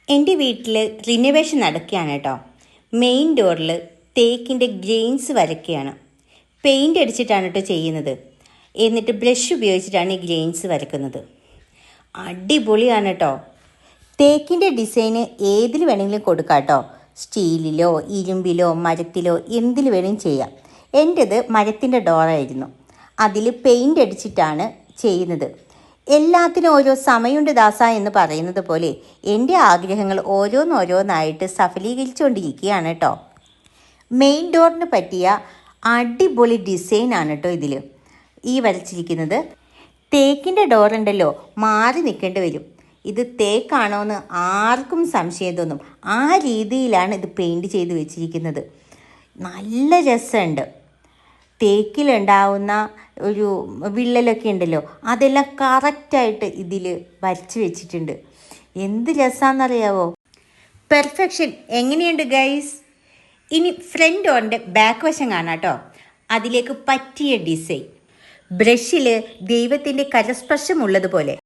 എൻ്റെ വീട്ടിൽ റിനോവേഷൻ നടക്കുകയാണ് കേട്ടോ. മെയിൻ ഡോറിൽ തേക്കിൻ്റെ ഗ്രെയിൻസ് വരയ്ക്കുകയാണ്. പെയിൻ്റ് അടിച്ചിട്ടാണ് കേട്ടോ ചെയ്യുന്നത്. എന്നിട്ട് ബ്രഷ് ഉപയോഗിച്ചിട്ടാണ് ഈ ഗ്രെയിൻസ് വരക്കുന്നത്. അടിപൊളിയാണ് കേട്ടോ. തേക്കിൻ്റെ ഡിസൈന് ഏതിൽ വേണമെങ്കിലും കൊടുക്കാം കേട്ടോ. സ്റ്റീലിലോ ഇരുമ്പിലോ മരത്തിലോ എന്തിൽ വേണമെങ്കിലും ചെയ്യാം. എൻ്റേത് മരത്തിൻ്റെ ഡോറായിരുന്നു. അതിൽ പെയിൻ്റ് അടിച്ചിട്ടാണ് ചെയ്യുന്നത്. എല്ലാത്തിനും ഓരോ സമയമുണ്ട് ദാസ എന്ന് പറയുന്നത് പോലെ എൻ്റെ ആഗ്രഹങ്ങൾ ഓരോന്നോരോന്നായിട്ട് സഫലീകരിച്ചുകൊണ്ടിരിക്കുകയാണ് കേട്ടോ. മെയിൻ ഡോറിന് പറ്റിയ അടിപൊളി ഡിസൈനാണ് കേട്ടോ ഇതിൽ ഈ വരച്ചിരിക്കുന്നത്. തേക്കിൻ്റെ ഡോറുണ്ടല്ലോ, മാറി നിൽക്കേണ്ടി വരും. ഇത് തേക്കാണോ എന്ന് ആർക്കും സംശയം തോന്നും. ആ രീതിയിലാണ് ഇത് പെയിൻറ് ചെയ്ത് വെച്ചിരിക്കുന്നത്. നല്ല രസമുണ്ട്. തേക്കിലുണ്ടാവുന്ന ഒരു വിള്ളലൊക്കെ ഉണ്ടല്ലോ, അതെല്ലാം കറക്റ്റായിട്ട് ഇതിൽ വരച്ച് വെച്ചിട്ടുണ്ട്. എന്ത് രസമാണെന്നറിയാവോ? പെർഫെക്ഷൻ. എങ്ങനെയുണ്ട് ഗൈസ്? ഇനി ഫ്രണ്ട് ഡോറിൻ്റെ ബാക്ക് വശം കാണാം കേട്ടോ. അതിലേക്ക് പറ്റിയ ഡിസൈൻ. ബ്രഷിൽ ദൈവത്തിൻ്റെ കരസ്പർശമുള്ളതുപോലെ